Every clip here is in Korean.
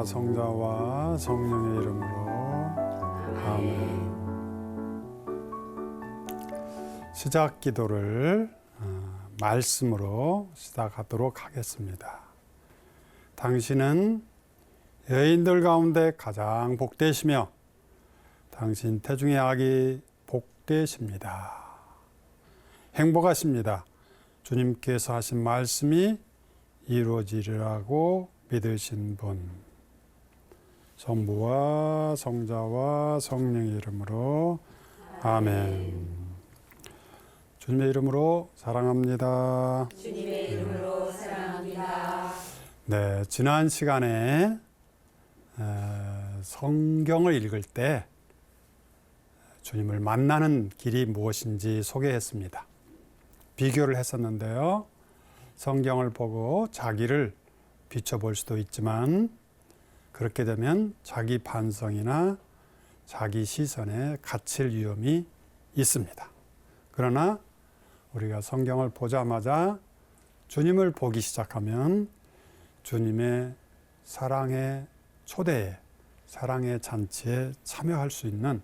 성자와 성령의 이름으로 아멘. 시작 기도를 말씀으로 시작하도록 하겠습니다. 당신은 여인들 가운데 가장 복되시며 당신 태중의 아기 복되십니다. 행복하십니다. 주님께서 하신 말씀이 이루어지리라고 믿으신 분. 성부와 성자와 성령의 이름으로 아멘. 주님의 이름으로 사랑합니다. 주님의 이름으로 사랑합니다. 네, 지난 시간에 성경을 읽을 때 주님을 만나는 길이 무엇인지 소개했습니다. 비교를 했었는데요. 성경을 보고 자기를 비춰볼 수도 있지만 그렇게 되면 자기 반성이나 자기 시선에 갇힐 위험이 있습니다. 그러나 우리가 성경을 보자마자 주님을 보기 시작하면 주님의 사랑의 초대에, 사랑의 잔치에 참여할 수 있는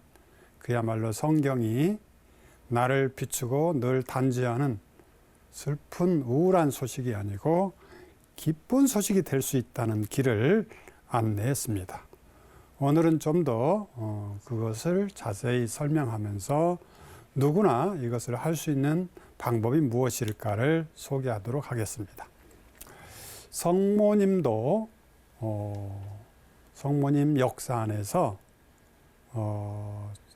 그야말로 성경이 나를 비추고 늘 단지하는 슬픈 우울한 소식이 아니고 기쁜 소식이 될 수 있다는 길을 안내했습니다. 오늘은 좀 더 그것을 자세히 설명하면서 누구나 이것을 할 수 있는 방법이 무엇일까를 소개하도록 하겠습니다. 성모님도 성모님 역사 안에서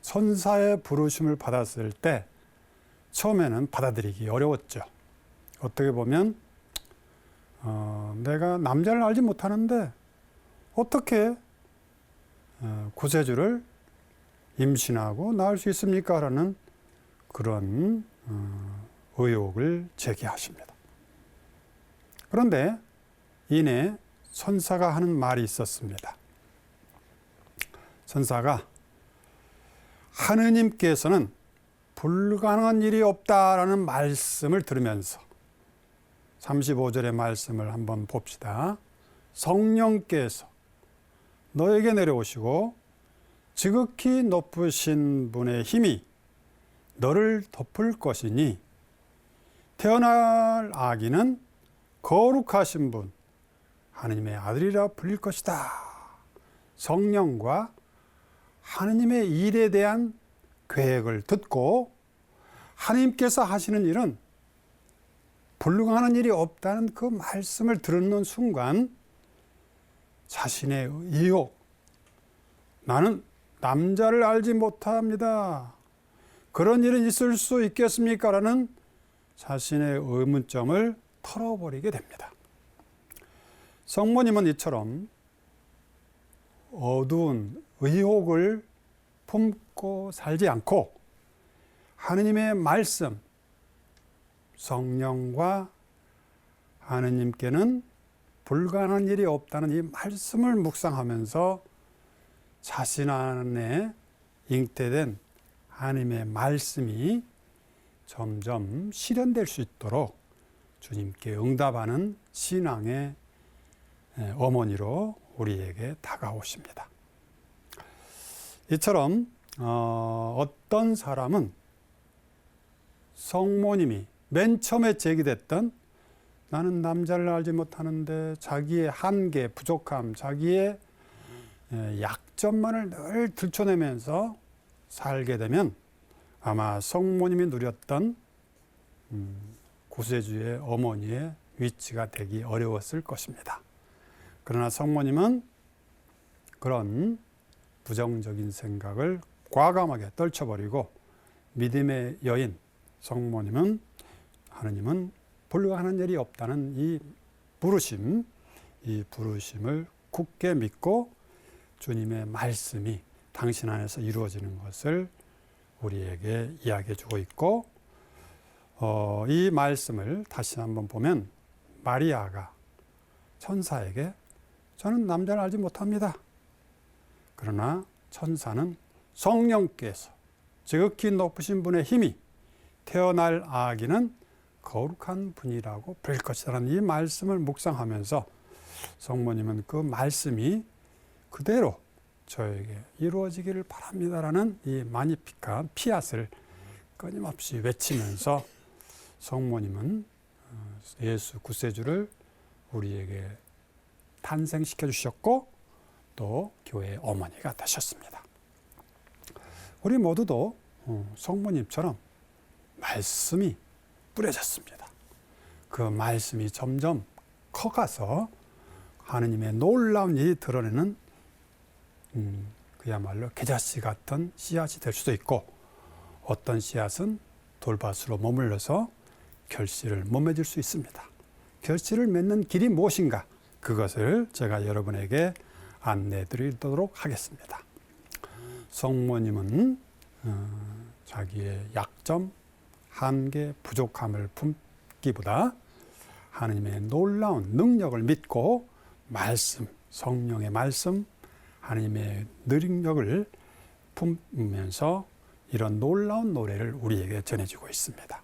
천사의 부르심을 받았을 때 처음에는 받아들이기 어려웠죠. 어떻게 보면 내가 남자를 알지 못하는데 어떻게 구세주를 임신하고 낳을 수 있습니까? 라는 그런 의혹을 제기하십니다. 그런데 이내 천사가 하는 말이 있었습니다. 천사가 하느님께서는 불가능한 일이 없다라는 말씀을 들으면서 35절의 말씀을 한번 봅시다. 성령께서 너에게 내려오시고 지극히 높으신 분의 힘이 너를 덮을 것이니 태어날 아기는 거룩하신 분 하느님의 아들이라 불릴 것이다. 성령과 하느님의 일에 대한 계획을 듣고 하느님께서 하시는 일은 불가능한 일이 없다는 그 말씀을 듣는 순간 자신의 의혹, 나는 남자를 알지 못합니다. 그런 일은 있을 수 있겠습니까? 라는 자신의 의문점을 털어버리게 됩니다. 성모님은 이처럼 어두운 의혹을 품고 살지 않고 하느님의 말씀, 성령과 하느님께는 불가능한 일이 없다는 이 말씀을 묵상하면서 자신 안에 잉태된 하느님의 말씀이 점점 실현될 수 있도록 주님께 응답하는 신앙의 어머니로 우리에게 다가오십니다. 이처럼 어떤 사람은 성모님이 맨 처음에 제기됐던 나는 남자를 알지 못하는데 자기의 한계, 부족함, 자기의 약점만을 늘 들춰내면서 살게 되면 아마 성모님이 누렸던 구세주의 어머니의 위치가 되기 어려웠을 것입니다. 그러나 성모님은 그런 부정적인 생각을 과감하게 떨쳐버리고 믿음의 여인 성모님은 하느님은 불가능한 일이 없다는 이 부르심을 굳게 믿고 주님의 말씀이 당신 안에서 이루어지는 것을 우리에게 이야기해 주고 있고 이 말씀을 다시 한번 보면 마리아가 천사에게 저는 남자를 알지 못합니다. 그러나 천사는 성령께서 지극히 높으신 분의 힘이 태어날 아기는 거룩한 분이라고 부를 것이라는 이 말씀을 묵상하면서 성모님은 그 말씀이 그대로 저에게 이루어지기를 바랍니다라는 이 마니피카 피앗을 끊임없이 외치면서 성모님은 예수 구세주를 우리에게 탄생시켜 주셨고 또 교회의 어머니가 되셨습니다. 우리 모두도 성모님처럼 말씀이 뿌려졌습니다. 그 말씀이 점점 커가서 하느님의 놀라운 일이 드러내는 그야말로 겨자씨 같은 씨앗이 될 수도 있고, 어떤 씨앗은 돌밭으로 머물러서 결실을 못 맺을 수 있습니다. 결실을 맺는 길이 무엇인가, 그것을 제가 여러분에게 안내해 드리도록 하겠습니다. 성모님은 자기의 약점, 한계, 부족함을 품기보다 하느님의 놀라운 능력을 믿고 말씀, 성령의 말씀, 하느님의 능력을 품으면서 이런 놀라운 노래를 우리에게 전해주고 있습니다.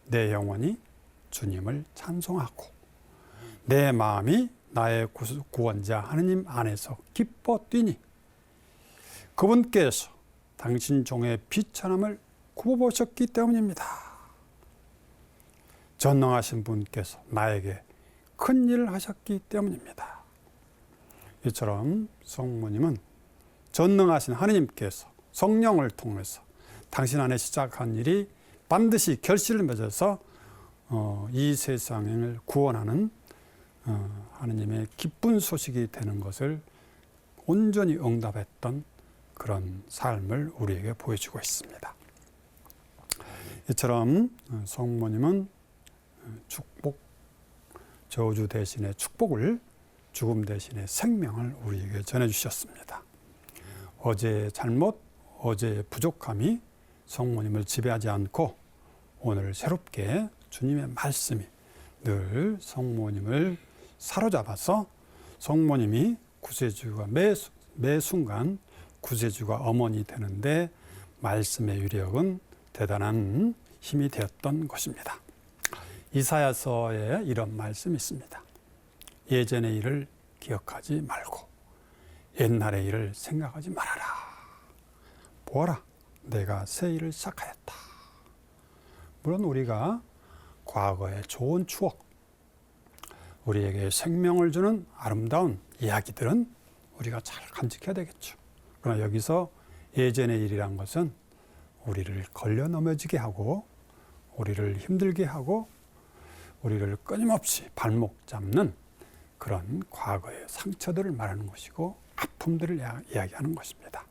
내 영혼이 주님을 찬송하고 내 마음이 나의 구원자 하느님 안에서 기뻐 뛰니 그분께서 당신 종의 비천함을 굽어보셨기 때문입니다. 전능하신 분께서 나에게 큰 일을 하셨기 때문입니다. 이처럼 성모님은 전능하신 하느님께서 성령을 통해서 당신 안에 시작한 일이 반드시 결실을 맺어서 이 세상을 구원하는 하느님의 기쁜 소식이 되는 것을 온전히 응답했던 그런 삶을 우리에게 보여주고 있습니다. 이처럼 성모님은 축복, 저주 대신에 축복을, 죽음 대신에 생명을 우리에게 전해주셨습니다. 어제의 잘못, 어제의 부족함이 성모님을 지배하지 않고 오늘 새롭게 주님의 말씀이 늘 성모님을 사로잡아서 성모님이 구세주가 매 순간 구세주가 어머니 되는데 말씀의 위력은 대단한 힘이 되었던 것입니다. 이사야서에 이런 말씀이 있습니다. 예전의 일을 기억하지 말고 옛날의 일을 생각하지 말아라. 보아라, 내가 새 일을 시작하였다. 물론 우리가 과거의 좋은 추억, 우리에게 생명을 주는 아름다운 이야기들은 우리가 잘 간직해야 되겠죠. 그러나 여기서 예전의 일이란 것은 우리를 걸려 넘어지게 하고 우리를 힘들게 하고 우리를 끊임없이 발목 잡는 그런 과거의 상처들을 말하는 것이고 아픔들을 이야기하는 것입니다.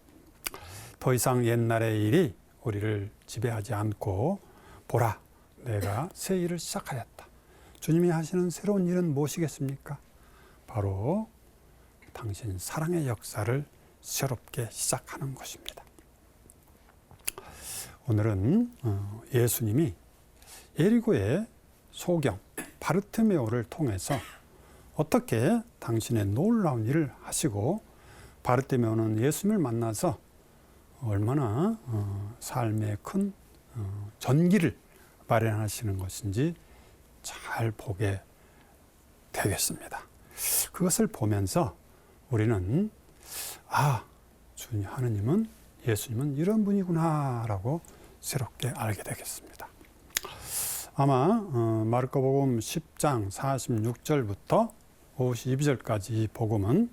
더 이상 옛날의 일이 우리를 지배하지 않고 보라, 내가 새 일을 시작하였다. 주님이 하시는 새로운 일은 무엇이겠습니까? 바로 당신 사랑의 역사를 새롭게 시작하는 것입니다. 오늘은 예수님이 예리고의 소경 바르티메오를 통해서 어떻게 당신의 놀라운 일을 하시고, 바르티메오는 예수님을 만나서 얼마나 삶의 큰 전기를 마련하시는 것인지 잘 보게 되겠습니다. 그것을 보면서 우리는 주님 하느님은, 예수님은 이런 분이구나라고 새롭게 알게 되겠습니다. 아마 마르코복음 10장 46절부터 52절까지 이 복음은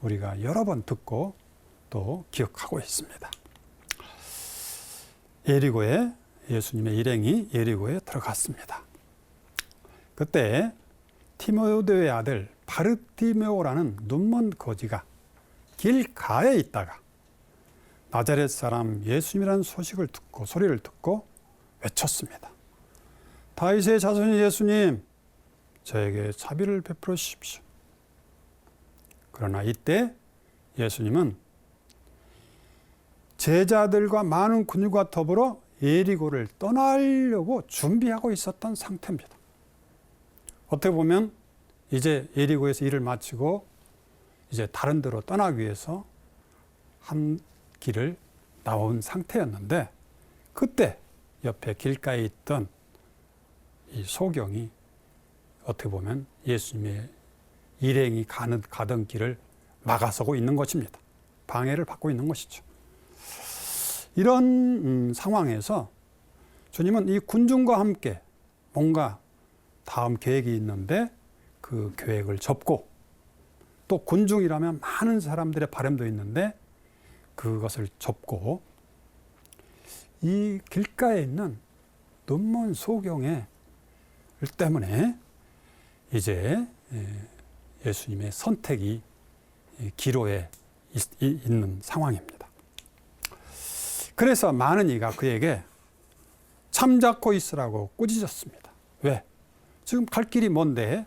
우리가 여러 번 듣고 또 기억하고 있습니다. 예리고에, 예수님의 일행이 예리고에 들어갔습니다. 그때 티모데의 아들 바르티메오라는 눈먼 거지가 길가에 있다가 나자렛 사람 예수님이라는 소식을 듣고, 소리를 듣고 외쳤습니다. 다윗의 자손인 예수님, 저에게 자비를 베풀어 주십시오. 그러나 이때 예수님은 제자들과 많은 군중과 더불어 예리고를 떠나려고 준비하고 있었던 상태입니다. 어떻게 보면 이제 예리고에서 일을 마치고 이제 다른 데로 떠나기 위해서 한 길을 나온 상태였는데, 그때 옆에 길가에 있던 이 소경이 어떻게 보면 예수님의 일행이 가던 길을 막아서고 있는 것입니다. 방해를 받고 있는 것이죠. 이런 상황에서 주님은 이 군중과 함께 뭔가 다음 계획이 있는데 그 계획을 접고, 또 군중이라면 많은 사람들의 바람도 있는데 그것을 접고 이 길가에 있는 눈먼 소경의 일 때문에 이제 예수님의 선택이 기로에 있는 상황입니다. 그래서 많은 이가 그에게 잠잡고 있으라고 꾸짖었습니다. 왜? 지금 갈 길이 먼데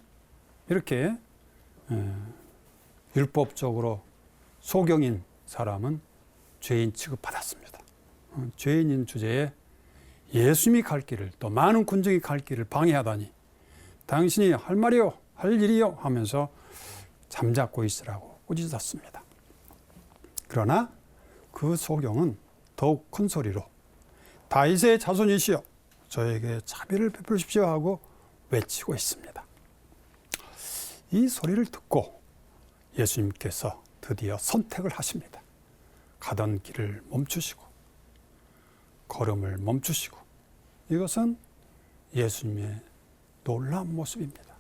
이렇게 율법적으로 소경인 사람은 죄인 취급받았습니다. 죄인인 주제에 예수님이 갈 길을, 또 많은 군중이 갈 길을 방해하다니 당신이 할 말이요, 할 일이요 하면서 잠잡고 있으라고 꾸짖었습니다. 그러나 그 소경은 더욱 큰 소리로 다윗의 자손이시여 저에게 자비를 베푸십시오 하고 외치고 있습니다. 이 소리를 듣고 예수님께서 드디어 선택을 하십니다. 가던 길을 멈추시고 걸음을 멈추시고, 이것은 예수님의 놀라운 모습입니다.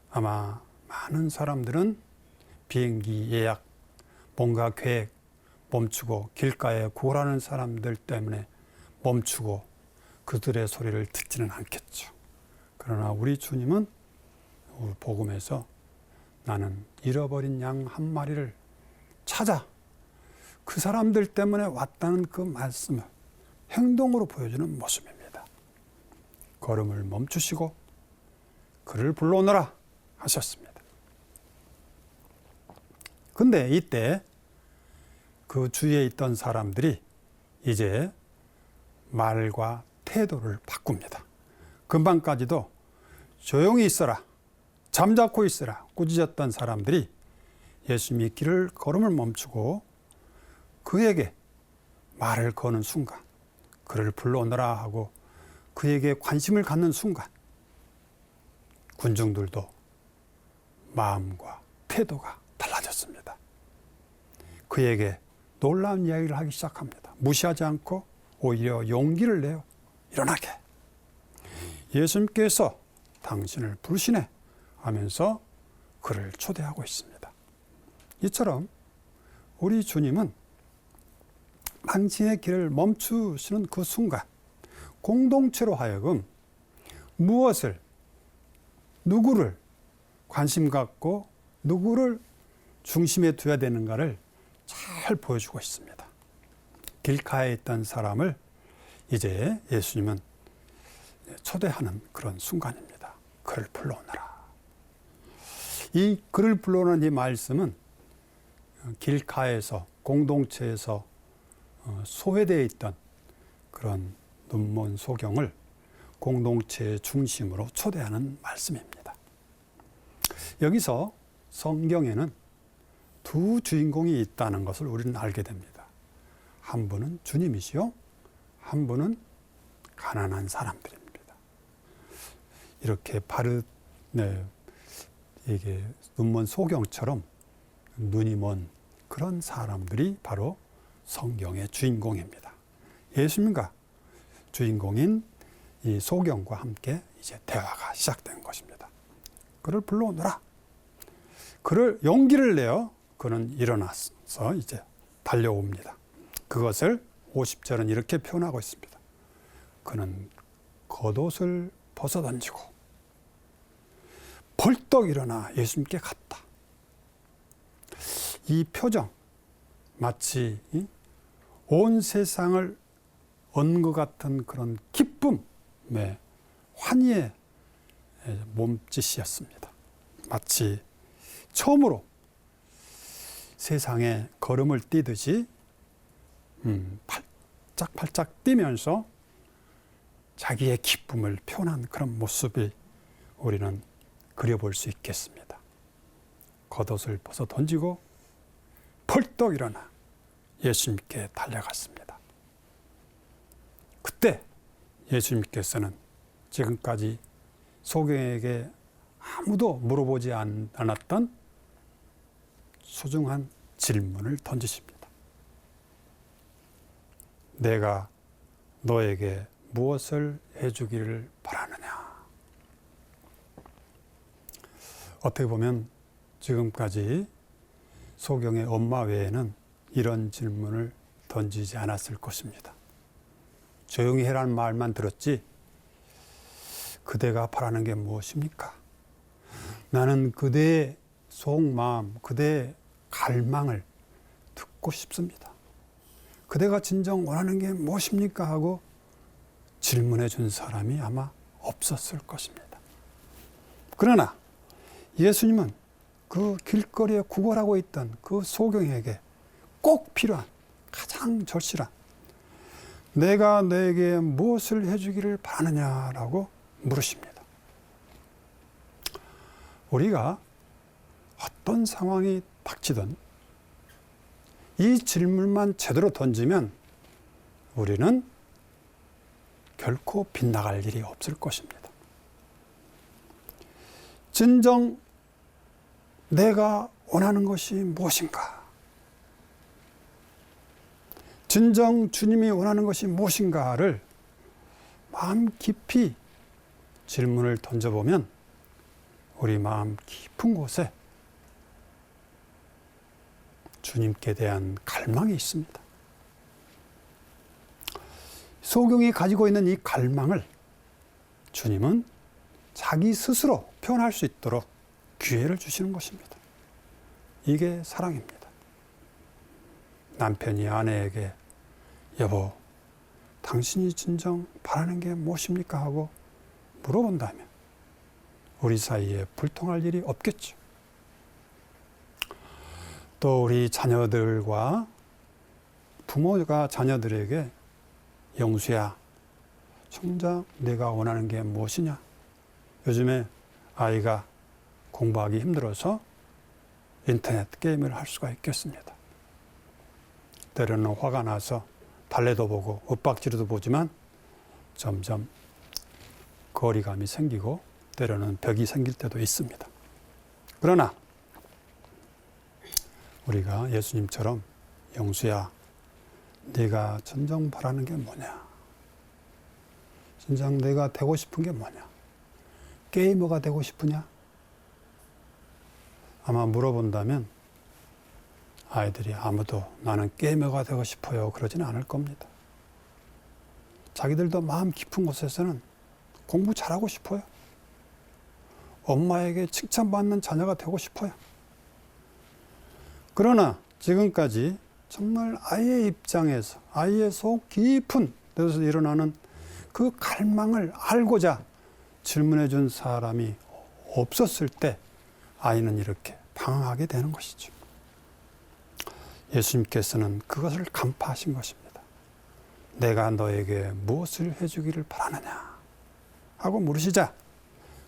아마 많은 사람들은 비행기 예약, 뭔가 계획 멈추고 길가에 구걸하는 사람들 때문에 멈추고 그들의 소리를 듣지는 않겠죠. 그러나 우리 주님은 복음에서 나는 잃어버린 양 한 마리를 찾아 그 사람들 때문에 왔다는 그 말씀을 행동으로 보여주는 모습입니다. 걸음을 멈추시고 그를 불러오너라 하셨습니다. 근데 이때 그 주위에 있던 사람들이 이제 말과 태도를 바꿉니다. 금방까지도 조용히 있어라, 잠자코 있어라 꾸짖었던 사람들이 예수님이 길을 걸음을 멈추고 그에게 말을 거는 순간, 그를 불러오너라 하고 그에게 관심을 갖는 순간, 군중들도 마음과 태도가 달라졌습니다. 그에게 놀라운 이야기를 하기 시작합니다. 무시하지 않고 오히려 용기를 내어 일어나게. 예수님께서 당신을 부르시네 하면서 그를 초대하고 있습니다. 이처럼 우리 주님은 당신의 길을 멈추시는 그 순간 공동체로 하여금 무엇을, 누구를 관심 갖고 누구를 중심에 둬야 되는가를 잘 보여주고 있습니다. 길가에 있던 사람을 이제 예수님은 초대하는 그런 순간입니다. 그를 불러오너라. 이 그를 불러오는 이 말씀은 길가에서 공동체에서 소외되어 있던 그런 눈먼 소경을 공동체의 중심으로 초대하는 말씀입니다. 여기서 성경에는 두 주인공이 있다는 것을 우리는 알게 됩니다. 한 분은 주님이시요, 한 분은 가난한 사람들입니다. 이렇게 이게 눈먼 소경처럼 눈이 먼 그런 사람들이 바로 성경의 주인공입니다. 예수님과 주인공인 이 소경과 함께 이제 대화가 시작된 것입니다. 그를 불러오너라. 그를 용기를 내어 그는 일어나서 이제 달려옵니다. 그것을 50절은 이렇게 표현하고 있습니다. 그는 겉옷을 벗어던지고 벌떡 일어나 예수님께 갔다. 이 표정, 마치 온 세상을 얻는 것 같은 그런 기쁨의 환희의 몸짓이었습니다. 마치 처음으로 세상에 걸음을 뛰듯이 팔짝팔짝 뛰면서 자기의 기쁨을 표현한 그런 모습이 우리는 그려볼 수 있겠습니다. 겉옷을 벗어 던지고 벌떡 일어나 예수님께 달려갔습니다. 그때 예수님께서는 지금까지 소경에게 아무도 물어보지 않았던 소중한 질문을 던지십니다. 내가 너에게 무엇을 해주기를 바라느냐? 어떻게 보면 지금까지 소경의 엄마 외에는 이런 질문을 던지지 않았을 것입니다. 조용히 해라는 말만 들었지 그대가 바라는 게 무엇입니까? 나는 그대의 속마음, 그대의 갈망을 듣고 싶습니다. 그대가 진정 원하는 게 무엇입니까? 하고 질문해 준 사람이 아마 없었을 것입니다. 그러나 예수님은 그 길거리에 구걸하고 있던 그 소경에게 꼭 필요한 가장 절실한 내가 너에게 무엇을 해주기를 바라느냐라고 물으십니다. 우리가 어떤 상황이 닥치든 이 질문만 제대로 던지면 우리는 결코 빗나갈 일이 없을 것입니다. 진정 내가 원하는 것이 무엇인가? 진정 주님이 원하는 것이 무엇인가를 마음 깊이 질문을 던져보면 우리 마음 깊은 곳에 주님께 대한 갈망이 있습니다. 소경이 가지고 있는 이 갈망을 주님은 자기 스스로 표현할 수 있도록 기회를 주시는 것입니다. 이게 사랑입니다. 남편이 아내에게 여보, 당신이 진정 바라는 게 무엇입니까? 하고 물어본다면 우리 사이에 불통할 일이 없겠죠. 또 우리 자녀들과 부모가 자녀들에게 영수야, 정작 내가 원하는 게 무엇이냐? 요즘에 아이가 공부하기 힘들어서 인터넷 게임을 할 수가 있겠습니다. 때로는 화가 나서 달래도 보고 엇박지르도 보지만 점점 거리감이 생기고 때로는 벽이 생길 때도 있습니다. 그러나 우리가 예수님처럼 영수야, 네가 진정 바라는 게 뭐냐? 진정 내가 되고 싶은 게 뭐냐? 게이머가 되고 싶으냐? 아마 물어본다면 아이들이 아무도 나는 게이머가 되고 싶어요 그러지는 않을 겁니다. 자기들도 마음 깊은 곳에서는 공부 잘하고 싶어요. 엄마에게 칭찬받는 자녀가 되고 싶어요. 그러나 지금까지 정말 아이의 입장에서 아이의 속 깊은 데서 일어나는 그 갈망을 알고자 질문해 준 사람이 없었을 때 아이는 이렇게 방황하게 되는 것이죠. 예수님께서는 그것을 간파하신 것입니다. 내가 너에게 무엇을 해주기를 바라느냐 하고 물으시자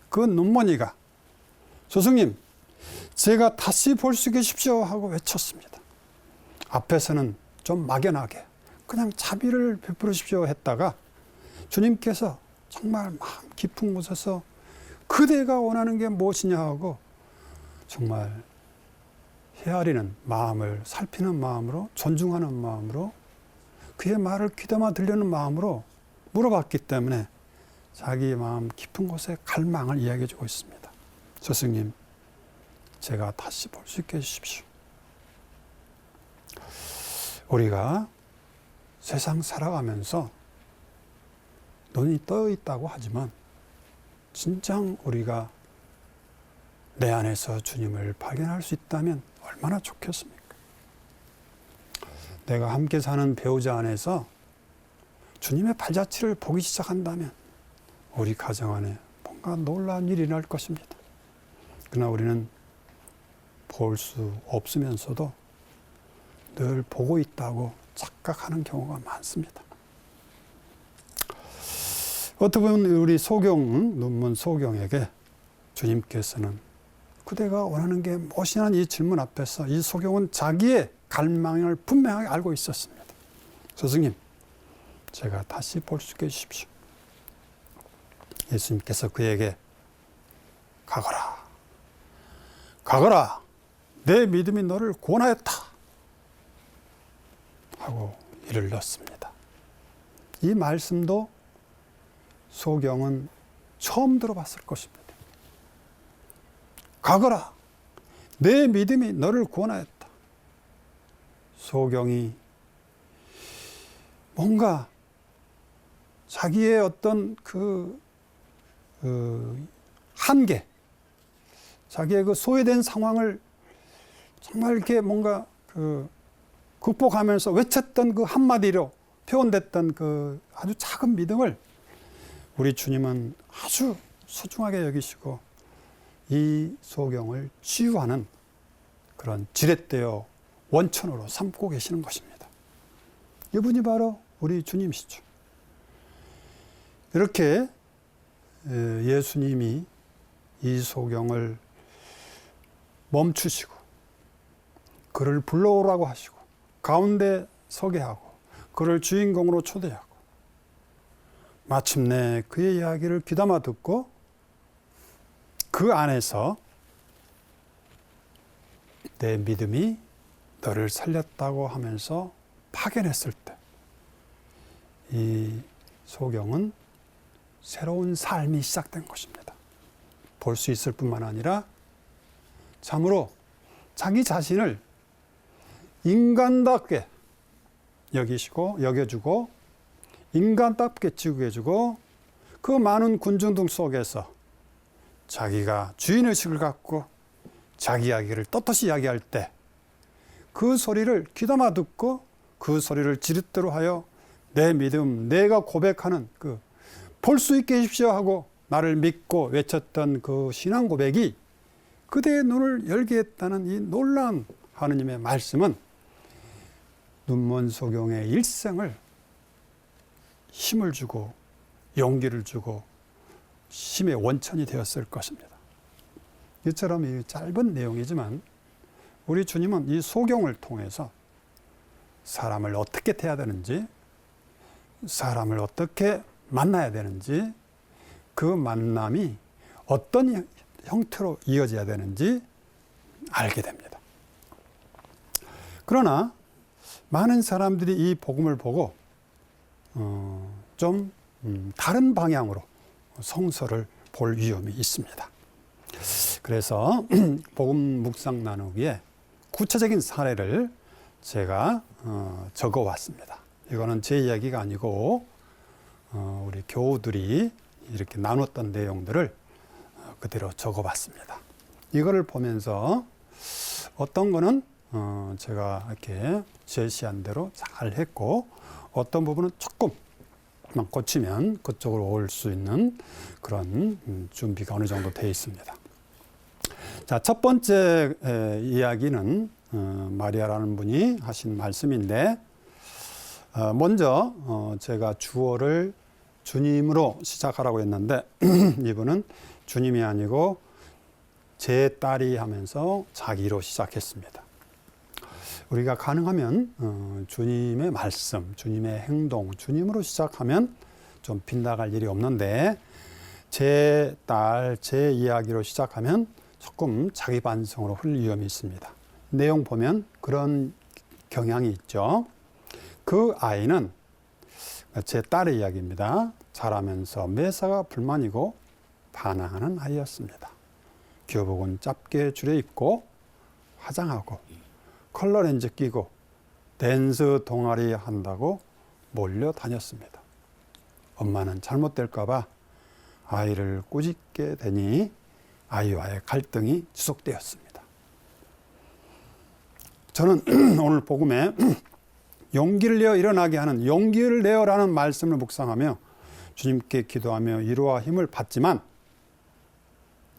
그 눈먼이가 스승님, 제가 다시 볼 수 계십시오 하고 외쳤습니다. 앞에서는 좀 막연하게 그냥 자비를 베풀으십시오 했다가 주님께서 정말 마음 깊은 곳에서 그대가 원하는 게 무엇이냐 하고 정말 헤아리는 마음을 살피는 마음으로 존중하는 마음으로 그의 말을 귀담아 들려는 마음으로 물어봤기 때문에 자기 마음 깊은 곳에 갈망을 이야기해 주고 있습니다. 스승님, 제가 다시 볼 수 있게 해주십시오. 우리가 세상 살아가면서 눈이 떠 있다고 하지만 진정 우리가 내 안에서 주님을 발견할 수 있다면 얼마나 좋겠습니까? 내가 함께 사는 배우자 안에서 주님의 발자취를 보기 시작한다면 우리 가정 안에 뭔가 놀라운 일이 일어날 것입니다. 그러나 우리는 볼 수 없으면서도 늘 보고 있다고 착각하는 경우가 많습니다. 어떻게 보면 우리 소경, 눈먼 소경에게 주님께서는 그대가 원하는 게 무엇이냐는 이 질문 앞에서 이 소경은 자기의 갈망을 분명하게 알고 있었습니다. 스승님, 제가 다시 볼 수 있게 해주십시오. 예수님께서 그에게 가거라, 가거라, 내 믿음이 너를 구원하였다 하고 이를 넣습니다. 이 말씀도 소경은 처음 들어봤을 것입니다. 가거라, 내 믿음이 너를 구원하였다. 소경이 뭔가 자기의 어떤 그 한계, 자기의 그 소외된 상황을 정말 이렇게 뭔가 극복하면서 외쳤던 그 한마디로 표현됐던 그 아주 작은 믿음을 우리 주님은 아주 소중하게 여기시고 이 소경을 치유하는 그런 지렛대요 원천으로 삼고 계시는 것입니다. 이분이 바로 우리 주님이시죠. 이렇게 예수님이 이 소경을 멈추시고 그를 불러오라고 하시고 가운데 서게 하고 그를 주인공으로 초대하고 마침내 그의 이야기를 귀담아 듣고 그 안에서 내 믿음이 너를 살렸다고 하면서 파견했을 때 이 소경은 새로운 삶이 시작된 것입니다. 볼 수 있을 뿐만 아니라 참으로 자기 자신을 인간답게 여겨주고 인간답게 취급해주고 그 많은 군중들 속에서 자기가 주인의식을 갖고 자기 이야기를 떳떳이 이야기할 때 그 소리를 귀담아 듣고 그 소리를 지렛대로 하여 내 믿음, 내가 고백하는 볼 수 있게 해주십시오 하고 나를 믿고 외쳤던 그 신앙 고백이 그대의 눈을 열게 했다는 이 놀라운 하느님의 말씀은 눈먼 소경의 일생을 힘을 주고 용기를 주고 힘의 원천이 되었을 것입니다. 이처럼 이 짧은 내용이지만 우리 주님은 이 소경을 통해서 사람을 어떻게 대해야 되는지, 사람을 어떻게 만나야 되는지, 그 만남이 어떤 형태로 이어져야 되는지 알게 됩니다. 그러나 많은 사람들이 이 복음을 보고 좀 다른 방향으로 성서를 볼 위험이 있습니다. 그래서 복음 묵상 나누기에 구체적인 사례를 제가 적어 왔습니다. 이거는 제 이야기가 아니고 우리 교우들이 이렇게 나눴던 내용들을 그대로 적어 봤습니다. 이거를 보면서 어떤 거는 제가 이렇게 제시한 대로 잘 했고 어떤 부분은 조금만 고치면 그쪽으로 올 수 있는 그런 준비가 어느 정도 되어 있습니다. 자, 첫 번째 이야기는 마리아라는 분이 하신 말씀인데 먼저 제가 주어를 주님으로 시작하라고 했는데 이분은 주님이 아니고 제 딸이 하면서 자기로 시작했습니다. 우리가 가능하면 주님의 말씀, 주님의 행동, 주님으로 시작하면 좀 빗나갈 일이 없는데 제 딸, 제 이야기로 시작하면 조금 자기 반성으로 흘릴 위험이 있습니다. 내용 보면 그런 경향이 있죠. 그 아이는 제 딸의 이야기입니다. 자라면서 매사가 불만이고 반항하는 아이였습니다. 교복은 짧게 줄여입고 화장하고 컬러렌즈 끼고 댄스 동아리 한다고 몰려다녔습니다. 엄마는 잘못될까 봐 아이를 꾸짖게 되니 아이와의 갈등이 지속되었습니다. 저는 오늘 복음에 용기를 내어 일어나게 하는 용기를 내어라는 말씀을 묵상하며 주님께 기도하며 위로와 힘을 받지만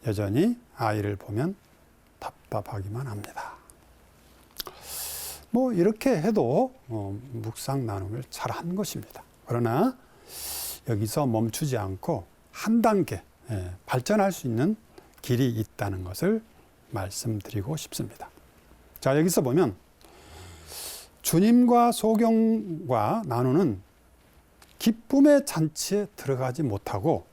여전히 아이를 보면 답답하기만 합니다. 뭐 이렇게 해도 묵상 나눔을 잘한 것입니다. 그러나 여기서 멈추지 않고 한 단계 발전할 수 있는 길이 있다는 것을 말씀드리고 싶습니다. 자, 여기서 보면 주님과 소경과 나누는 기쁨의 잔치에 들어가지 못하고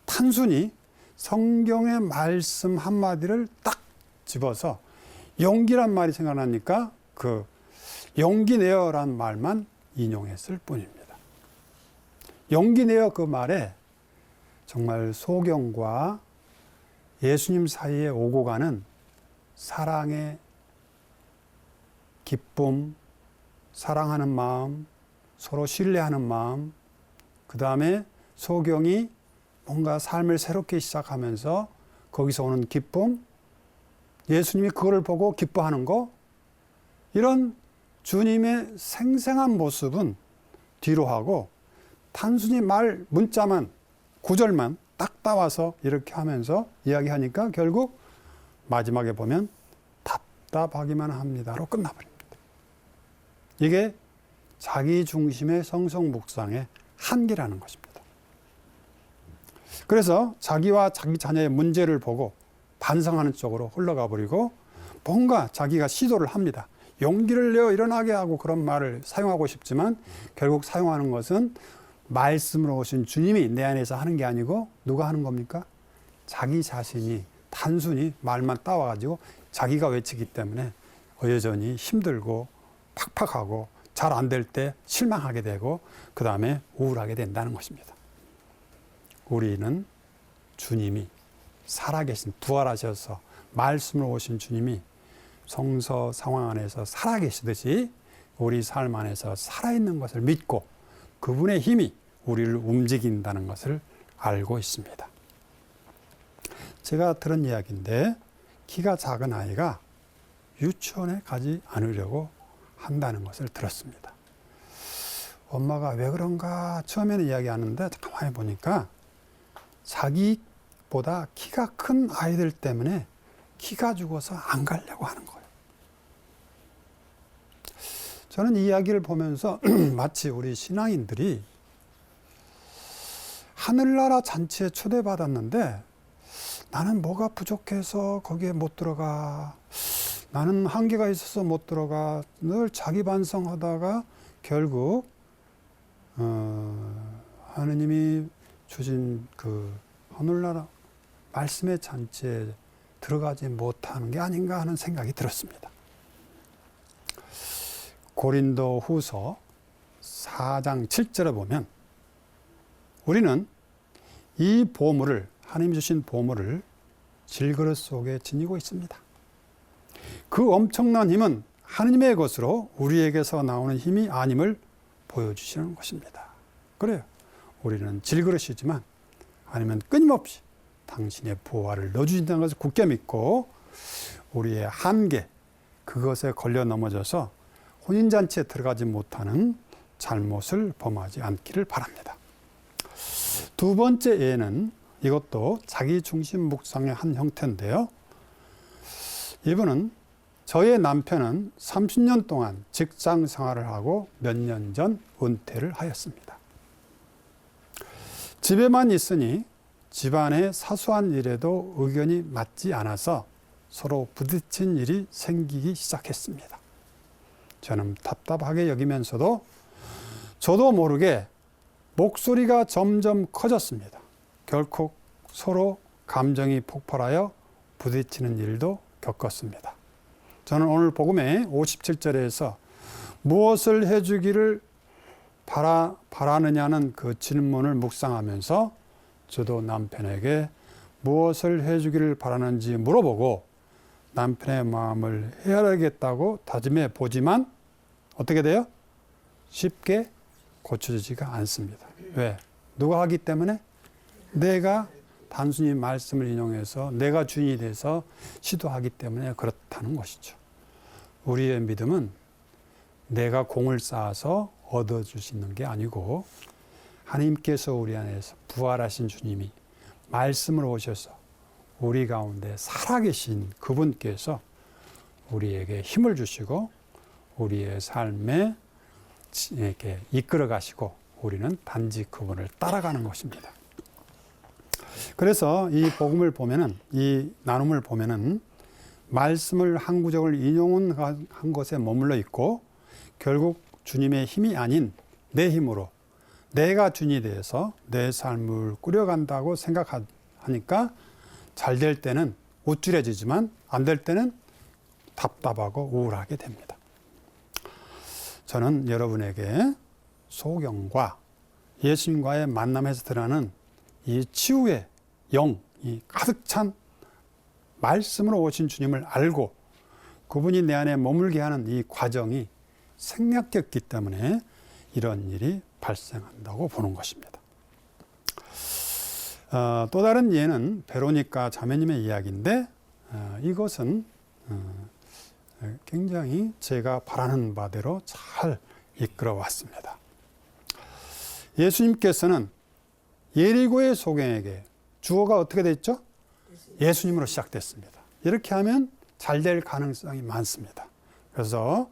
단순히 성경의 말씀 한마디를 딱 집어서 용기란 말이 생각나니까 그 용기 내어란 말만 인용했을 뿐입니다. 용기 내어 그 말에 정말 소경과 예수님 사이에 오고 가는 사랑의 기쁨, 사랑하는 마음, 서로 신뢰하는 마음, 그 다음에 소경이 뭔가 삶을 새롭게 시작하면서 거기서 오는 기쁨, 예수님이 그거를 보고 기뻐하는 거, 이런 주님의 생생한 모습은 뒤로 하고 단순히 문자만, 구절만 딱 따와서 이렇게 하면서 이야기하니까 결국 마지막에 보면 답답하기만 합니다로 끝나버립니다. 이게 자기 중심의 성성 묵상의 한계라는 것입니다. 그래서 자기와 자기 자녀의 문제를 보고 반성하는 쪽으로 흘러가 버리고 뭔가 자기가 시도를 합니다. 용기를 내어 일어나게 하고 그런 말을 사용하고 싶지만 결국 사용하는 것은 말씀으로 오신 주님이 내 안에서 하는 게 아니고 누가 하는 겁니까? 자기 자신이 단순히 말만 따와가지고 자기가 외치기 때문에 여전히 힘들고 팍팍하고 잘 안 될 때 실망하게 되고 그 다음에 우울하게 된다는 것입니다. 우리는 주님이 살아계신, 부활하셔서 말씀으로 오신 주님이 성서 상황 안에서 살아계시듯이 우리 삶 안에서 살아있는 것을 믿고 그분의 힘이 우리를 움직인다는 것을 알고 있습니다. 제가 들은 이야기인데 키가 작은 아이가 유치원에 가지 않으려고 한다는 것을 들었습니다. 엄마가 왜 그런가 처음에는 이야기하는데 가만히 보니까 자기보다 키가 큰 아이들 때문에 키가 죽어서 안 가려고 하는 거예요. 저는 이 이야기를 보면서 마치 우리 신앙인들이 하늘나라 잔치에 초대받았는데 나는 뭐가 부족해서 거기에 못 들어가. 나는 한계가 있어서 못 들어가. 늘 자기 반성하다가 결국 하느님이 주신 그 하늘나라 말씀의 잔치에 들어가지 못하는 게 아닌가 하는 생각이 들었습니다. 고린도 후서 4장 7절에 보면 우리는 이 보물을, 하나님 주신 보물을 질그릇 속에 지니고 있습니다. 그 엄청난 힘은 하느님의 것으로 우리에게서 나오는 힘이 아님을 보여주시는 것입니다. 그래요. 우리는 질그릇이지만 아니면 끊임없이 당신의 보화를 넣어주신다는 것을 굳게 믿고 우리의 한계, 그것에 걸려 넘어져서 혼인잔치에 들어가지 못하는 잘못을 범하지 않기를 바랍니다. 두 번째 예는 이것도 자기 중심 묵상의 한 형태인데요. 이분은 저의 남편은 30년 동안 직장 생활을 하고 몇 년 전 은퇴를 하였습니다. 집에만 있으니 집안의 사소한 일에도 의견이 맞지 않아서 서로 부딪힌 일이 생기기 시작했습니다. 저는 답답하게 여기면서도 저도 모르게 목소리가 점점 커졌습니다. 결코 서로 감정이 폭발하여 부딪히는 일도 겪었습니다. 저는 오늘 복음의 57절에서 무엇을 해주기를 바라느냐는 그 질문을 묵상하면서 저도 남편에게 무엇을 해주기를 바라는지 물어보고 남편의 마음을 헤아려야겠다고 다짐해 보지만 어떻게 돼요? 쉽게 고쳐지지가 않습니다. 왜? 누가 하기 때문에? 내가 단순히 말씀을 인용해서 내가 주인이 돼서 시도하기 때문에 그렇다는 것이죠. 우리의 믿음은 내가 공을 쌓아서 얻어주시는 게 아니고 하나님께서 우리 안에서 부활하신 주님이 말씀으로 오셔서 우리 가운데 살아계신 그분께서 우리에게 힘을 주시고 우리의 삶에 이렇게 이끌어 가시고 우리는 단지 그분을 따라가는 것입니다. 그래서 이 복음을 보면은, 이 나눔을 보면은 말씀을 한 구절을 인용한 것에 머물러 있고 결국 주님의 힘이 아닌 내 힘으로 내가 주인이 되어서 내 삶을 꾸려간다고 생각하니까 잘 될 때는 우쭐해지지만 안 될 때는 답답하고 우울하게 됩니다. 저는 여러분에게 소경과 예수님과의 만남에서 드러나는 이 치유의 영, 이 가득 찬 말씀으로 오신 주님을 알고 그분이 내 안에 머물게 하는 이 과정이 생략됐기 때문에 이런 일이 발생한다고 보는 것입니다. 또 다른 예는 베로니카 자매님의 이야기인데 이것은 굉장히 제가 바라는 바대로 잘 이끌어 왔습니다. 예수님께서는 예리고의 소경에게 주어가 어떻게 됐죠? 예수님으로 시작됐습니다. 이렇게 하면 잘 될 가능성이 많습니다. 그래서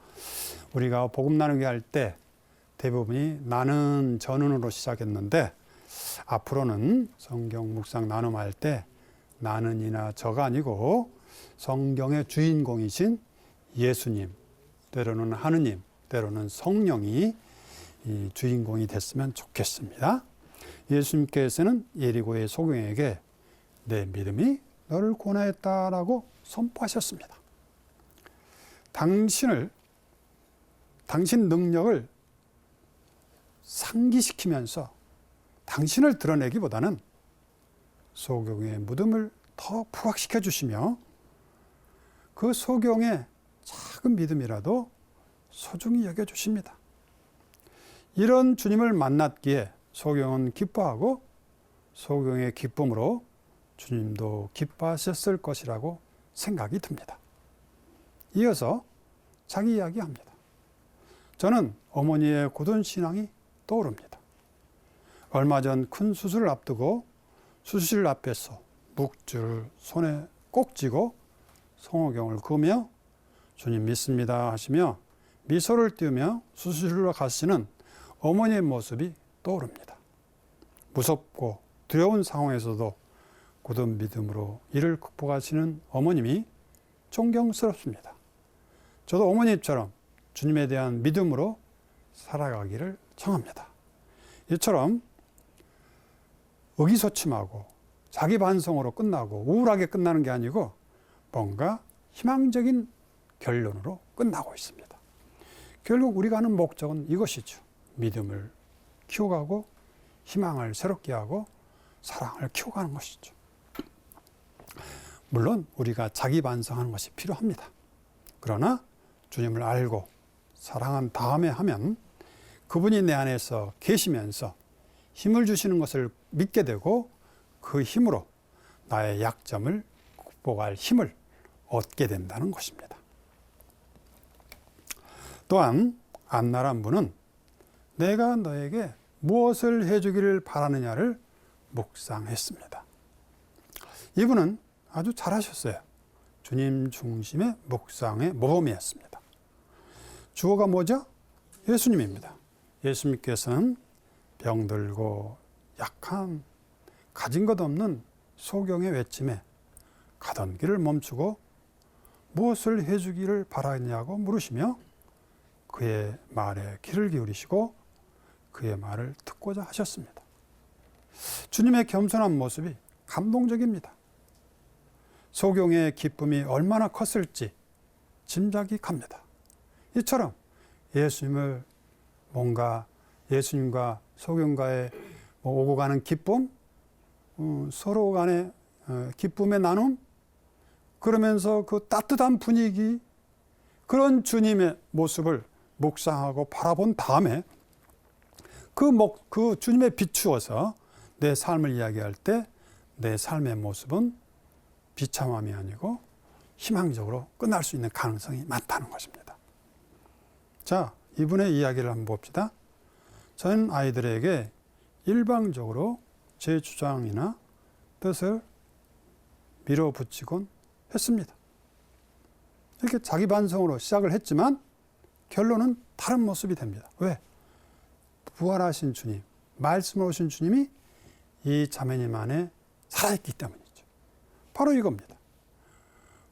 우리가 복음 나누기 할 때 대부분이 나는 저는으로 시작했는데 앞으로는 성경 묵상 나눔할 때 나는이나 저가 아니고 성경의 주인공이신 예수님, 때로는 하느님, 때로는 성령이 이 주인공이 됐으면 좋겠습니다. 예수님께서는 예리고의 소경에게 내 믿음이 너를 구원하였다라고 선포하셨습니다. 당신 능력을 상기시키면서 당신을 드러내기보다는 소경의 믿음을 더 부각시켜 주시며 그 소경의 작은 믿음이라도 소중히 여겨 주십니다. 이런 주님을 만났기에 소경은 기뻐하고 소경의 기쁨으로 주님도 기뻐하셨을 것이라고 생각이 듭니다. 이어서 자기 이야기합니다. 저는 어머니의 굳은 신앙이 떠오릅니다. 얼마 전 큰 수술을 앞두고 수술실 앞에서 묵주를 손에 꼭 쥐고 성호경을 그으며 주님 믿습니다 하시며 미소를 띄우며 수술실로 가시는 어머니의 모습이 떠오릅니다. 무섭고 두려운 상황에서도 굳은 믿음으로 이를 극복하시는 어머님이 존경스럽습니다. 저도 어머니처럼 주님에 대한 믿음으로 살아가기를 청합니다. 이처럼 의기소침하고 자기 반성으로 끝나고 우울하게 끝나는 게 아니고 뭔가 희망적인 결론으로 끝나고 있습니다. 결국 우리가 하는 목적은 이것이죠. 믿음을 키워가고 희망을 새롭게 하고 사랑을 키워가는 것이죠. 물론 우리가 자기 반성하는 것이 필요합니다. 그러나 주님을 알고 사랑한 다음에 하면 그분이 내 안에서 계시면서 힘을 주시는 것을 믿게 되고 그 힘으로 나의 약점을 극복할 힘을 얻게 된다는 것입니다. 또한 안나란 분은 내가 너에게 무엇을 해주기를 바라느냐를 묵상했습니다. 이분은 아주 잘하셨어요. 주님 중심의 묵상의 모범이었습니다. 주어가 뭐죠? 예수님입니다. 예수님께서는 병들고 약한 가진 것 없는 소경의 외침에 가던 길을 멈추고 무엇을 해주기를 바라냐고 물으시며 그의 말에 귀를 기울이시고 그의 말을 듣고자 하셨습니다. 주님의 겸손한 모습이 감동적입니다. 소경의 기쁨이 얼마나 컸을지 짐작이 갑니다. 이처럼 예수님을 뭔가 예수님과 소경과의 오고 가는 기쁨, 서로 간의 기쁨의 나눔, 그러면서 그 따뜻한 분위기, 그런 주님의 모습을 묵상하고 바라본 다음에 그 주님에 비추어서 내 삶을 이야기할 때 내 삶의 모습은 비참함이 아니고 희망적으로 끝날 수 있는 가능성이 많다는 것입니다. 자, 이분의 이야기를 한번 봅시다. 저는 아이들에게 일방적으로 제 주장이나 뜻을 밀어붙이곤 했습니다. 이렇게 자기 반성으로 시작을 했지만 결론은 다른 모습이 됩니다. 왜? 부활하신 주님, 말씀으로 오신 주님이 이 자매님 안에 살아있기 때문이죠. 바로 이겁니다.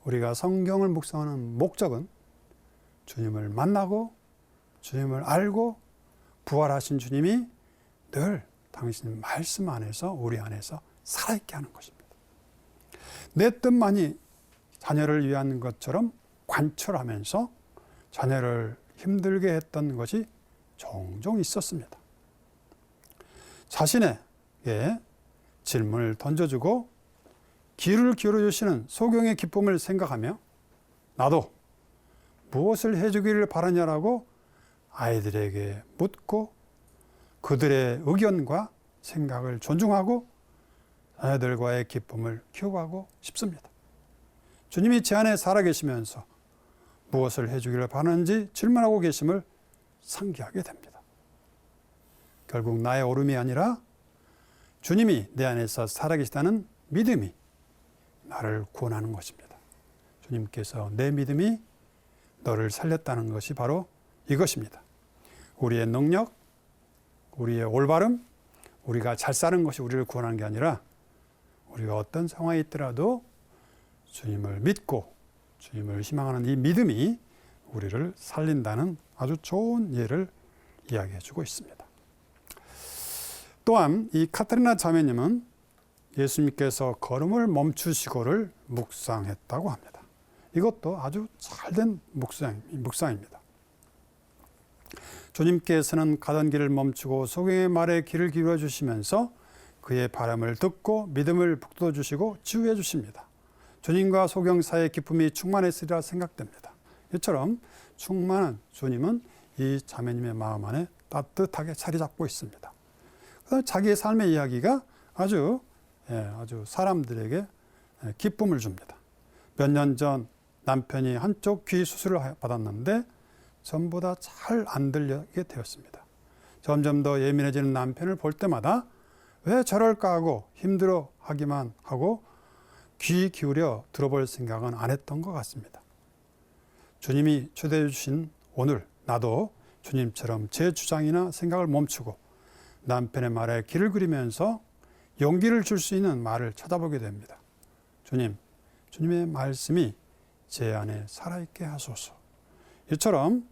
우리가 성경을 묵상하는 목적은 주님을 만나고 주님을 알고 부활하신 주님이 늘 당신 말씀 안에서 우리 안에서 살아있게 하는 것입니다. 내 뜻만이 자녀를 위한 것처럼 관철하면서 자녀를 힘들게 했던 것이 종종 있었습니다. 자신에게 질문을 던져주고 귀를 기울여주시는 소경의 기쁨을 생각하며 나도 무엇을 해주기를 바라냐라고 아이들에게 묻고 그들의 의견과 생각을 존중하고 자녀들과의 기쁨을 키워가고 싶습니다. 주님이 제 안에 살아계시면서 무엇을 해주기를 바라는지 질문하고 계심을 상기하게 됩니다. 결국 나의 옳음이 아니라 주님이 내 안에서 살아계시다는 믿음이 나를 구원하는 것입니다. 주님께서 내 믿음이 너를 살렸다는 것이 바로 이것입니다. 우리의 능력, 우리의 올바름, 우리가 잘 사는 것이 우리를 구원하는 게 아니라 우리가 어떤 상황에 있더라도 주님을 믿고 주님을 희망하는 이 믿음이 우리를 살린다는 아주 좋은 예를 이야기해 주고 있습니다. 또한 이 카타리나 자매님은 예수님께서 걸음을 멈추시고를 묵상했다고 합니다. 이것도 아주 잘된 묵상입니다. 주님께서는 가던 길을 멈추고 소경의 말에 귀를 기울여 주시면서 그의 바람을 듣고 믿음을 북돋워 주시고 치유해 주십니다. 주님과 소경 사이의 기쁨이 충만했으리라 생각됩니다. 이처럼 충만한 주님은 이 자매님의 마음 안에 따뜻하게 자리 잡고 있습니다. 자기의 삶의 이야기가 아주 사람들에게 기쁨을 줍니다. 몇 년 전 남편이 한쪽 귀 수술을 받았는데 전부 다 잘 안 들리게 되었습니다. 점점 더 예민해지는 남편을 볼 때마다 왜 저럴까 하고 힘들어 하기만 하고 귀 기울여 들어볼 생각은 안 했던 것 같습니다. 주님이 초대해 주신 오늘 나도 주님처럼 제 주장이나 생각을 멈추고 남편의 말에 귀를 기울이면서 용기를 줄 수 있는 말을 찾아보게 됩니다. 주님의 말씀이 제 안에 살아있게 하소서. 이처럼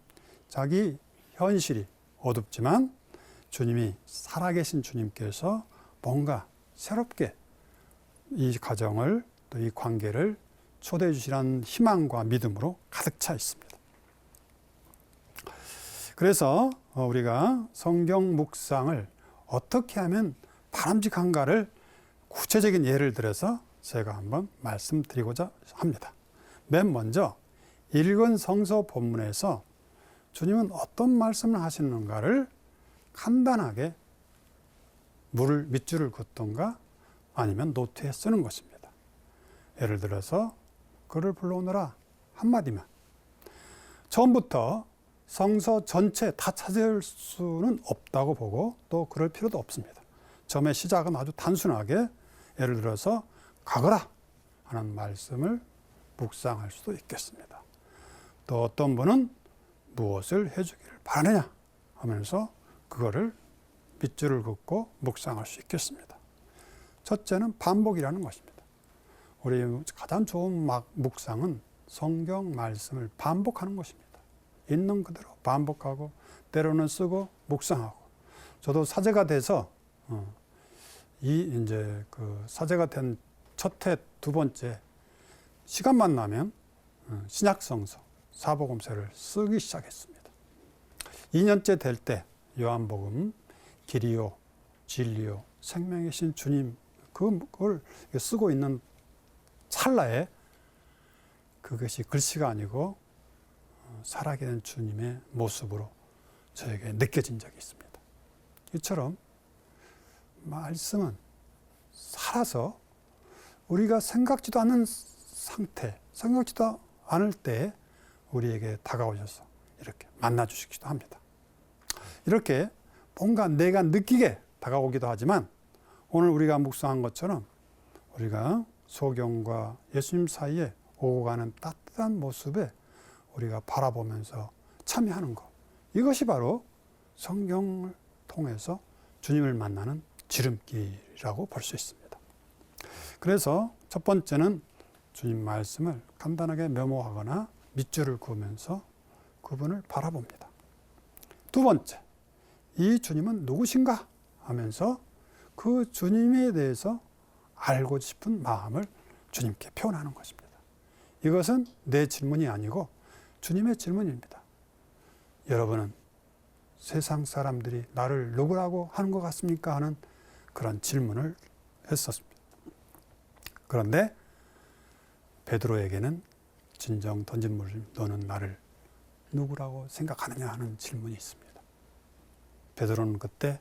자기 현실이 어둡지만 주님이 살아계신 주님께서 뭔가 새롭게 이 가정을 또 이 관계를 초대해 주시라는 희망과 믿음으로 가득 차 있습니다. 그래서 우리가 성경 묵상을 어떻게 하면 바람직한가를 구체적인 예를 들어서 제가 한번 말씀드리고자 합니다. 맨 먼저 읽은 성서 본문에서 주님은 어떤 말씀을 하시는가를 간단하게 밑줄을 긋던가 아니면 노트에 쓰는 것입니다. 예를 들어서 그를 불러오너라 한마디만. 처음부터 성서 전체 다 찾을 수는 없다고 보고 또 그럴 필요도 없습니다. 처음에 시작은 아주 단순하게 예를 들어서 가거라 하는 말씀을 묵상할 수도 있겠습니다. 또 어떤 분은 무엇을 해주기를 바라느냐 하면서 그거를 밑줄을 긋고 묵상할 수 있겠습니다. 첫째는 반복이라는 것입니다. 우리 가장 좋은 묵상은 성경 말씀을 반복하는 것입니다. 있는 그대로 반복하고 때로는 쓰고 묵상하고. 저도 사제가 돼서 사제가 된 첫 해 두 번째 시간만 나면 신약성서 사복음서를 쓰기 시작했습니다. 2년째 될 때 요한복음 길이요 진리요 생명이신 주님 그걸 쓰고 있는 찰나에 그것이 글씨가 아니고 살아계신 주님의 모습으로 저에게 느껴진 적이 있습니다. 이처럼 말씀은 살아서 우리가 생각지도 않은 상태, 생각지도 않을 때 우리에게 다가오셔서 이렇게 만나주시기도 합니다. 이렇게 뭔가 내가 느끼게 다가오기도 하지만 오늘 우리가 묵상한 것처럼 우리가 소경과 예수님 사이에 오고 가는 따뜻한 모습에 우리가 바라보면서 참여하는 것. 이것이 바로 성경을 통해서 주님을 만나는 지름길이라고 볼 수 있습니다. 그래서 첫 번째는 주님 말씀을 간단하게 메모하거나 밑줄을 그으면서 그분을 바라봅니다. 두 번째, 이 주님은 누구신가 하면서 그 주님에 대해서 알고 싶은 마음을 주님께 표현하는 것입니다. 이것은 내 질문이 아니고 주님의 질문입니다. 여러분은 세상 사람들이 나를 누구라고 하는 것 같습니까? 하는 그런 질문을 했었습니다. 그런데 베드로에게는 진정 던진 물음, 너는 나를 누구라고 생각하느냐 하는 질문이 있습니다. 베드로는 그때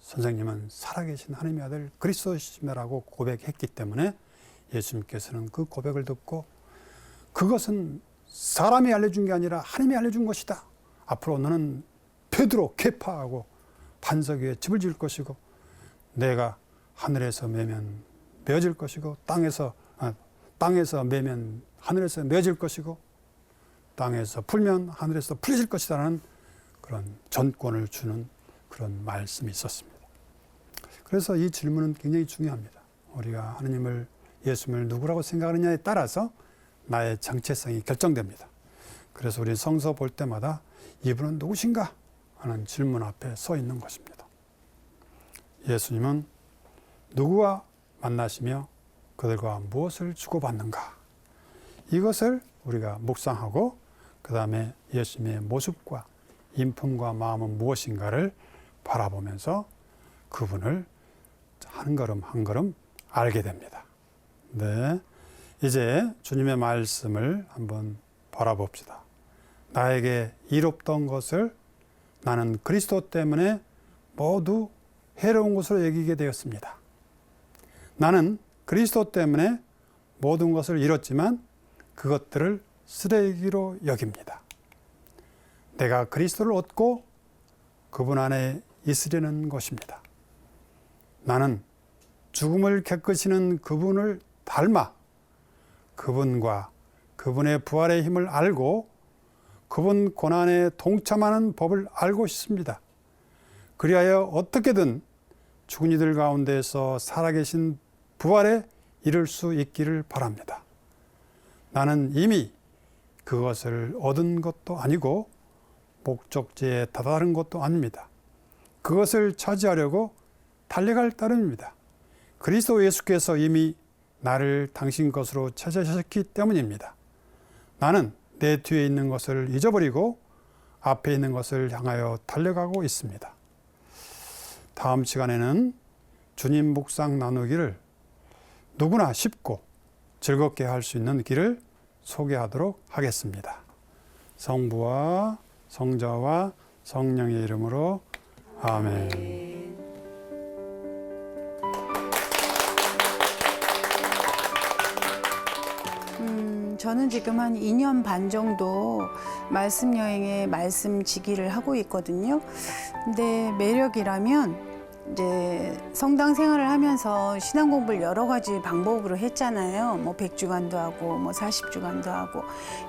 선생님은 살아계신 하나님의 아들 그리스도시라고 고백했기 때문에 예수님께서는 그 고백을 듣고 그것은 사람이 알려준 게 아니라 하나님이 알려준 것이다. 앞으로 너는 베드로, 케파하고 반석 위에 집을 지을 것이고 내가 하늘에서 매면 메어질 것이고 땅에서 매면 하늘에서 메어질 것이고 땅에서 풀면 하늘에서 풀어질 것이라는 그런 전권을 주는 그런 말씀이 있었습니다. 그래서 이 질문은 굉장히 중요합니다. 우리가 하나님을 예수님을 누구라고 생각하느냐에 따라서 나의 정체성이 결정됩니다. 그래서 우리 성서 볼 때마다 이분은 누구신가 하는 질문 앞에 서 있는 것입니다. 예수님은 누구와 만나시며 그들과 무엇을 주고받는가, 이것을 우리가 묵상하고 그 다음에 예수님의 모습과 인품과 마음은 무엇인가를 바라보면서 그분을 한 걸음 한 걸음 알게 됩니다. 네, 이제 주님의 말씀을 한번 바라봅시다. 나에게 이롭던 것을 나는 그리스도 때문에 모두 해로운 것으로 여기게 되었습니다. 나는 그리스도 때문에 모든 것을 잃었지만 그것들을 쓰레기로 여깁니다. 내가 그리스도를 얻고 그분 안에 있으려는 것입니다. 나는 죽음을 겪으시는 그분을 닮아 그분과 그분의 부활의 힘을 알고 그분 고난에 동참하는 법을 알고 싶습니다. 그리하여 어떻게든 죽은 이들 가운데서 살아계신 부활에 이를 수 있기를 바랍니다. 나는 이미 그것을 얻은 것도 아니고 목적지에 다다른 것도 아닙니다. 그것을 차지하려고 달려갈 따름입니다. 그리스도 예수께서 이미 나를 당신 것으로 찾아주셨기 때문입니다. 나는 내 뒤에 있는 것을 잊어버리고 앞에 있는 것을 향하여 달려가고 있습니다. 다음 시간에는 주님 묵상 나누기를 누구나 쉽고 즐겁게 할 수 있는 길을 소개하도록 하겠습니다. 성부와 성자와 성령의 이름으로 아멘. 저는 지금 한 2년 반 정도 말씀 여행에 말씀 지기를 하고 있거든요. 근데 매력이라면 이제 성당 생활을 하면서 신앙 공부를 여러 가지 방법으로 했잖아요. 뭐 100주간도 하고 뭐 40주간도 하고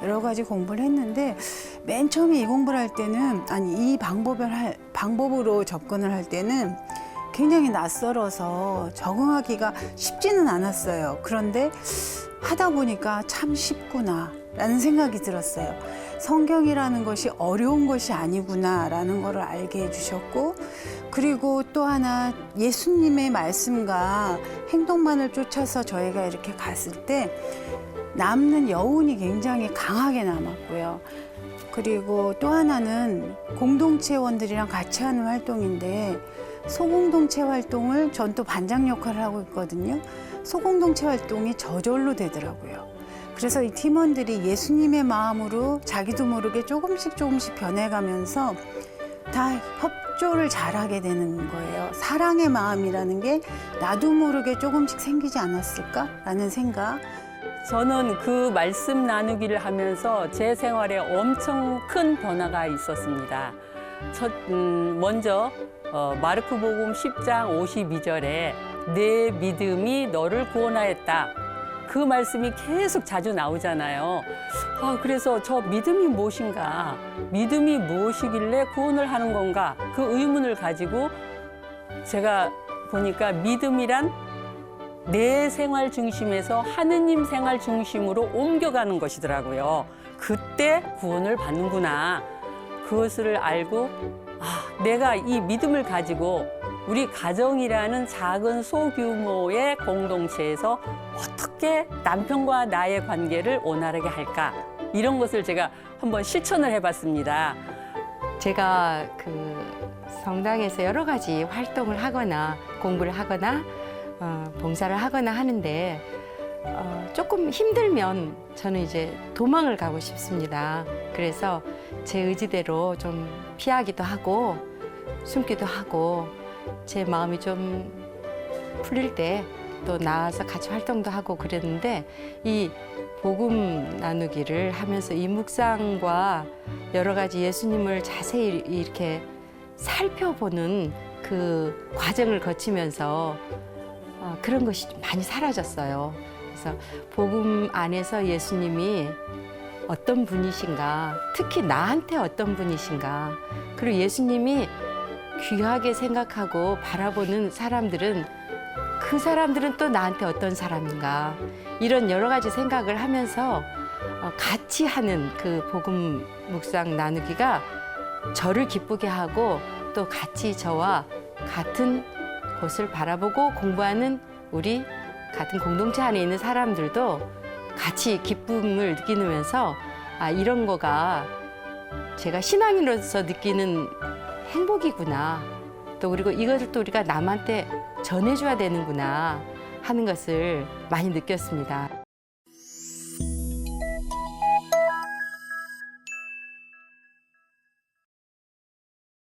여러 가지 공부를 했는데 맨 처음에 이 공부를 할 때는 이 방법으로 접근을 할 때는 굉장히 낯설어서 적응하기가 쉽지는 않았어요. 그런데 하다 보니까 참 쉽구나 라는 생각이 들었어요. 성경이라는 것이 어려운 것이 아니구나라는 것을 알게 해주셨고, 그리고 또 하나 예수님의 말씀과 행동만을 쫓아서 저희가 이렇게 갔을 때 남는 여운이 굉장히 강하게 남았고요. 그리고 또 하나는 공동체원들이랑 같이 하는 활동인데 소공동체 활동을 전 또 반장 역할을 하고 있거든요. 소공동체 활동이 저절로 되더라고요. 그래서 이 팀원들이 예수님의 마음으로 자기도 모르게 조금씩 변해가면서 다 협조를 잘하게 되는 거예요. 사랑의 마음이라는 게 나도 모르게 조금씩 생기지 않았을까라는 생각. 저는 그 말씀 나누기를 하면서 제 생활에 엄청 큰 변화가 있었습니다. 먼저 마르코복음 10장 52절에 내 믿음이 너를 구원하였다. 그 말씀이 계속 자주 나오잖아요. 그래서 저 믿음이 무엇인가? 믿음이 무엇이길래 구원을 하는 건가? 그 의문을 가지고 제가 보니까 믿음이란 내 생활 중심에서 하느님 생활 중심으로 옮겨가는 것이더라고요. 그때 구원을 받는구나. 그것을 알고 내가 이 믿음을 가지고 우리 가정이라는 작은 소규모의 공동체에서 어떻게 어떻게 남편과 나의 관계를 원활하게 할까? 이런 것을 제가 한번 실천을 해봤습니다. 제가 성당에서 여러 가지 활동을 하거나 공부를 하거나 봉사를 하거나 하는데 조금 힘들면 저는 이제 도망을 가고 싶습니다. 그래서 제 의지대로 좀 피하기도 하고 숨기도 하고 제 마음이 좀 풀릴 때 또 나와서 같이 활동도 하고 그랬는데 이 복음 나누기를 하면서 이 묵상과 여러 가지 예수님을 자세히 이렇게 살펴보는 그 과정을 거치면서 그런 것이 많이 사라졌어요. 그래서 복음 안에서 예수님이 어떤 분이신가, 특히 나한테 어떤 분이신가, 그리고 예수님이 귀하게 생각하고 바라보는 사람들은 그 사람들은 또 나한테 어떤 사람인가, 이런 여러 가지 생각을 하면서 같이 하는 그 복음 묵상 나누기가 저를 기쁘게 하고 또 같이 저와 같은 곳을 바라보고 공부하는 우리 같은 공동체 안에 있는 사람들도 같이 기쁨을 느끼면서 이런 거가 제가 신앙인으로서 느끼는 행복이구나. 또 그리고 이것을 또 우리가 남한테 전해줘야 되는구나 하는 것을 많이 느꼈습니다.